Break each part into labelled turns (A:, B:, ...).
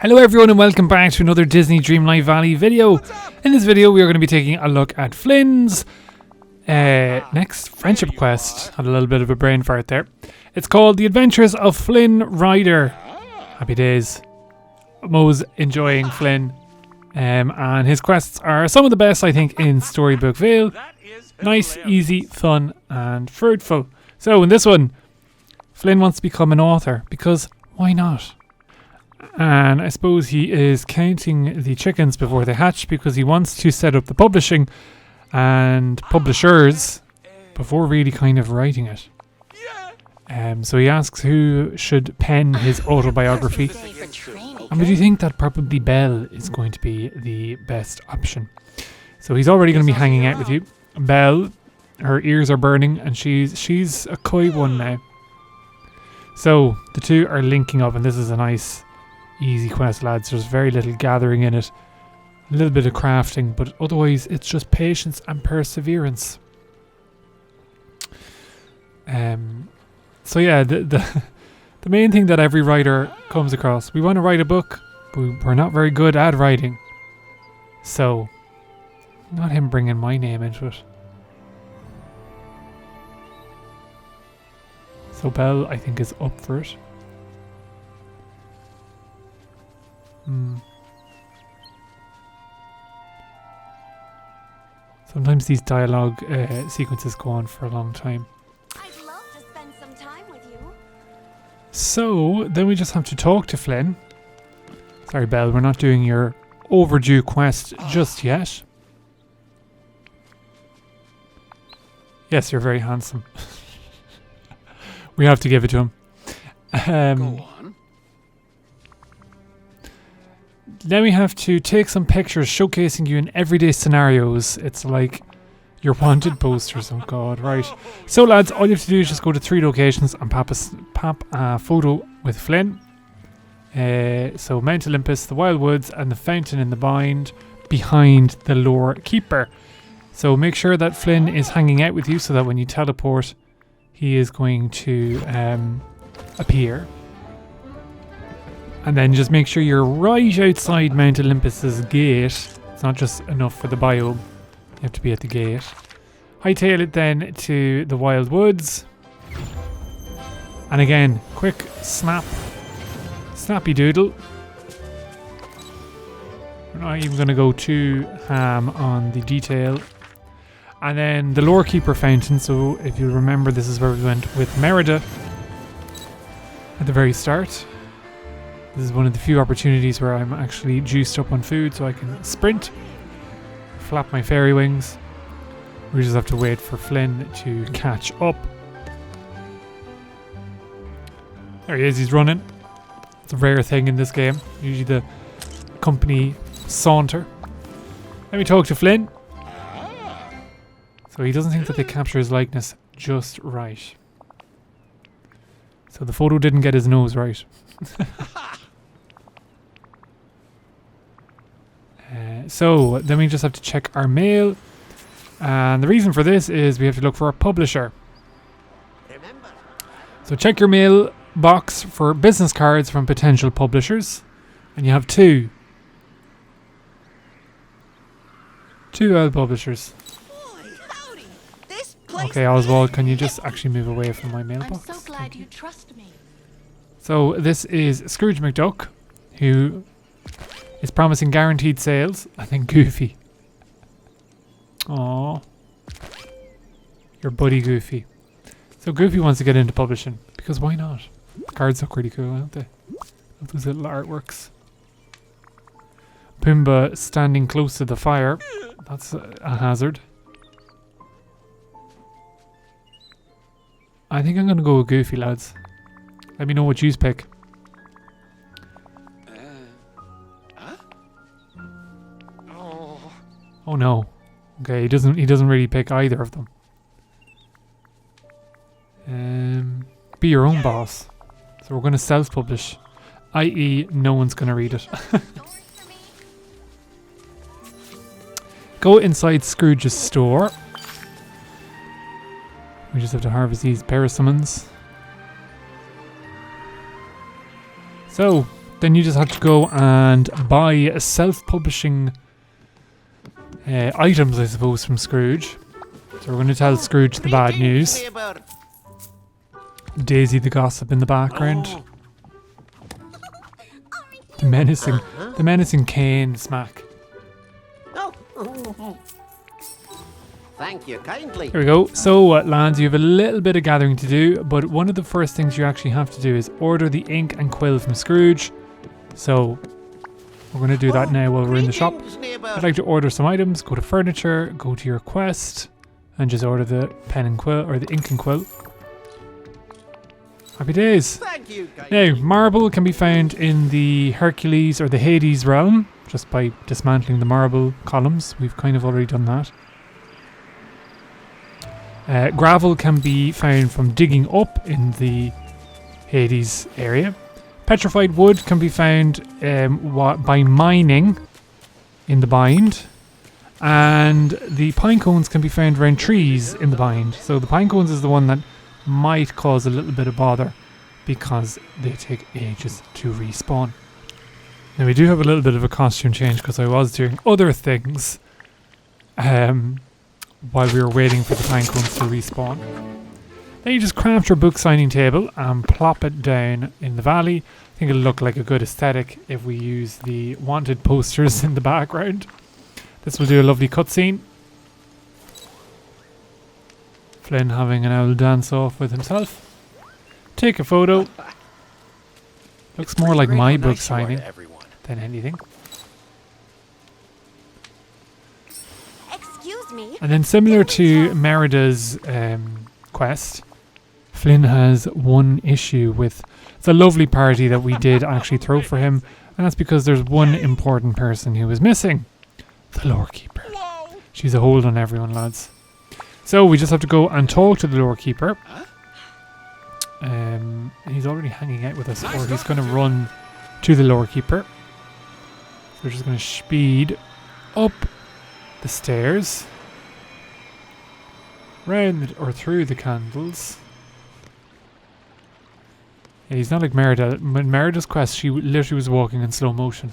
A: Hello everyone and welcome back to another Disney Dreamlight Valley video. In this video we are going to be taking a look at Flynn's next friendship quest. Had a little bit of a brain fart there. It's called The Adventures of Flynn Rider. Happy days. Mo's enjoying Flynn and his quests are some of the best I think in Storybook Vale. Nice, easy, fun and fruitful. So in this one Flynn wants to become an author because why not? And I suppose he is counting the chickens before they hatch because he wants to set up the publishing and publishers before really kind of writing it. So he asks who should pen his autobiography. And would you think that probably Belle is going to be the best option? So he's already going to be hanging out with you. Belle, her ears are burning and she's a coy one now. So the two are linking up and this is a nice easy quest, lads. There's very little gathering in it, a little bit of crafting, but otherwise it's just patience and perseverance. So yeah, the main thing that every writer comes across, we want to write a book, but we're not very good at writing. So, not him bringing my name into it. So Belle, I think, is up for it. Sometimes these dialogue sequences go on for a long time.
B: I'd love to spend some time with you.
A: So then we just have to talk to Flynn. Sorry, Belle, we're not doing your overdue quest just yet. Yes, you're very handsome. We have to give it to him.
C: Go on.
A: Then we have to take some pictures showcasing you in everyday scenarios. It's like your wanted posters. Oh god, right. So lads, all you have to do is just go to 3 locations and pop a photo with Flynn. So Mount Olympus, the Wild Woods and the fountain in the bind behind the Lorekeeper. So make sure that Flynn is hanging out with you so that when you teleport he is going to appear. And then just make sure you're right outside Mount Olympus's gate. It's not just enough for the biome. You have to be at the gate. Hightail it then to the Wild Woods. And again, quick snap. Snappy doodle. We're not even going to go too ham on the detail. And then the Lorekeeper fountain. So if you remember, this is where we went with Merida at the very start. This is one of the few opportunities where I'm actually juiced up on food so I can sprint, flap my fairy wings. We just have to wait for Flynn to catch up. There he is, he's running. It's a rare thing in this game. Usually the company saunter. Let me talk to Flynn. So he doesn't think that they capture his likeness just right. So the photo didn't get his nose right. So then we just have to check our mail, and the reason for this is we have to look for a publisher. So check your mail box for business cards from potential publishers, and you have two publishers. Okay, Oswald, can you just actually move away from my mailbox?
B: I'm so glad you trust me.
A: So this is Scrooge McDuck, who is promising guaranteed sales. I think Goofy. Aww. Your buddy Goofy. So Goofy wants to get into publishing, because why not? The cards look pretty cool, don't they? Love those little artworks. Pumbaa standing close to the fire. That's a hazard. I think I'm going to go with Goofy, lads. Let me know what you pick. Oh no. Okay, he doesn't really pick either of them. Be your own boss. So we're going to self-publish, i.e. no one's going to read it. Go inside Scrooge's store. We just have to harvest these persimmons. So, then you just have to go and buy self-publishing items, I suppose, from Scrooge. So we're going to tell Scrooge the bad news. Daisy the gossip in the background. The menacing cane smack.
D: Thank you kindly.
A: There we go. So, lads, you have a little bit of gathering to do, but one of the first things you actually have to do is order the ink and quill from Scrooge. So, we're going to do that now while we're in the shop. I'd like to order some items. Go to furniture, go to your quest, and just order the pen and quill, or the ink and quill. Happy days.
D: Thank you kindly.
A: Now, marble can be found in the Hercules or the Hades realm, just by dismantling the marble columns. We've kind of already done that. Gravel can be found from digging up in the Hades area. Petrified wood can be found by mining in the bind. And the pine cones can be found around trees in the bind. So the pine cones is the one that might cause a little bit of bother because they take ages to respawn. Now we do have a little bit of a costume change because I was doing other things while we were waiting for the pine cones to respawn. Then you just craft your book signing table and plop it down in the valley. I think it'll look like a good aesthetic if we use the wanted posters in the background. This will do a lovely cutscene. Flynn having an old dance off with himself. Take a photo. Looks more like my book signing than anything.
B: Excuse me.
A: And then similar to Merida's quest, Flynn has one issue with the lovely party that we did actually throw for him, and that's because there's one important person who is missing. The Lorekeeper. She's a hold on everyone, lads. So we just have to go and talk to the Lorekeeper. He's already hanging out with us, or he's going to run to the Lorekeeper. So we're just going to speed up the stairs, round or through the candles. Yeah, he's not like Merida. In Merida's quest, she literally was walking in slow motion.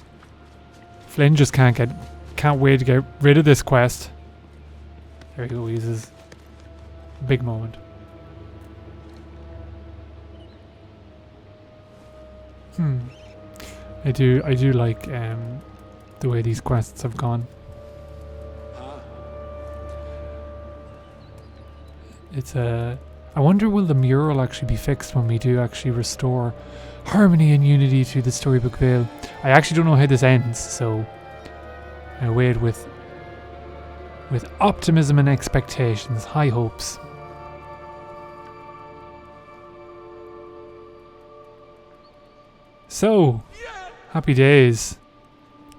A: Flynn just can't wait to get rid of this quest. There he goes. He's his big moment. I do like the way these quests have gone. I wonder will the mural actually be fixed when we do actually restore harmony and unity to the Storybook Vale. I actually don't know how this ends, so I wait with optimism and expectations, high hopes. So, happy days.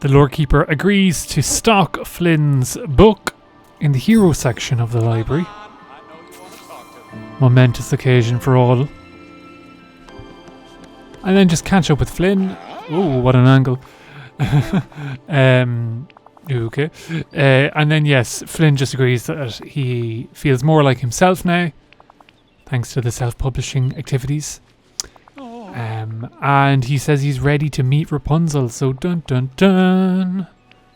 A: The Lorekeeper agrees to stock Flynn's book in the hero section of the library. Momentous occasion for all. And then just catch up with Flynn. Oh, what an angle. Okay. And then yes, Flynn just agrees that he feels more like himself now, thanks to the self-publishing activities. And he says he's ready to meet Rapunzel, so dun dun dun.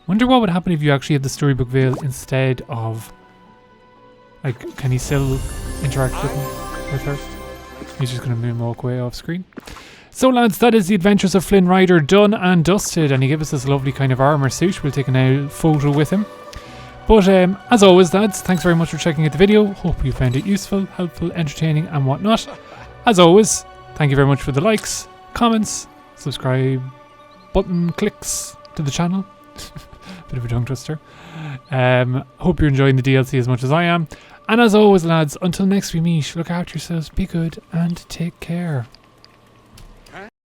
A: Wonder what would happen if you actually had the Storybook Vale instead of... Like, can he still interact with her? He's just going to moonwalk away off screen. So lads, that is the Adventures of Flynn Rider done and dusted, and he gave us this lovely kind of armour suit. We'll take a photo with him. But as always, lads, thanks very much for checking out the video. Hope you found it useful, helpful, entertaining and whatnot. As always, thank you very much for the likes, comments, subscribe button clicks to the channel. Bit of a tongue twister. Hope you're enjoying the DLC as much as I am. And as always, lads, until next we meet, look after yourselves, be good, and take care.